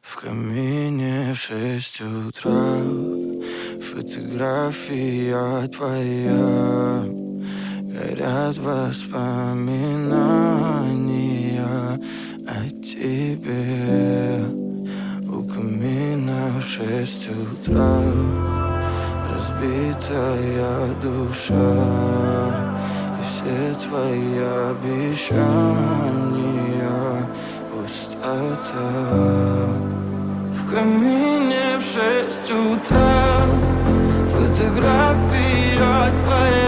В камине в 6 утра фотография твоя. Горят воспоминания о тебе. У камина в 6 утра разбитая душа. И все твои обещания пустота. В камине в 6 утра фотография твоя.